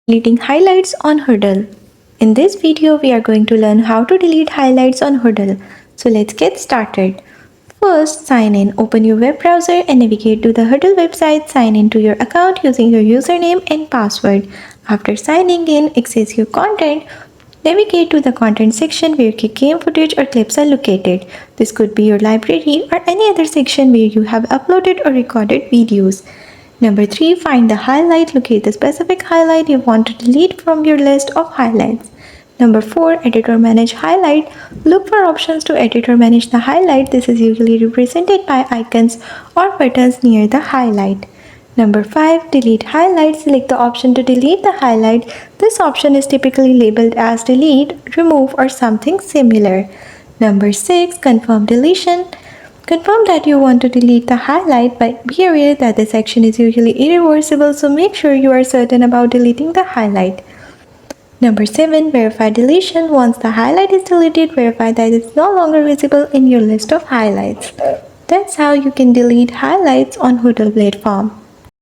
Deleting highlights on Hudl. In this video, we are going to learn how to delete highlights on Hudl. So let's get started. First, sign in. Open your web browser and navigate to the Hudl website. Sign in to your account using your username and password. After signing in, access your content. Navigate to the content section where your game footage or clips are located. This could be your library or any other section where you have uploaded or recorded videos. Number 3. Find the highlight. Locate the specific highlight you want to delete from your list of highlights. Number 4. Edit or manage highlight. Look for options to edit or manage the highlight. This is usually represented by icons or buttons near the highlight. Number 5. Delete highlight. Select the option to delete the highlight. This option is typically labeled as delete, remove, or something similar. Number 6. Confirm deletion. Confirm that you want to delete the highlight, but be aware that this action is usually irreversible, so make sure you are certain about deleting the highlight. Number 7. Verify deletion. Once the highlight is deleted, verify that it is no longer visible in your list of highlights. That's how you can delete highlights on Hudl platform.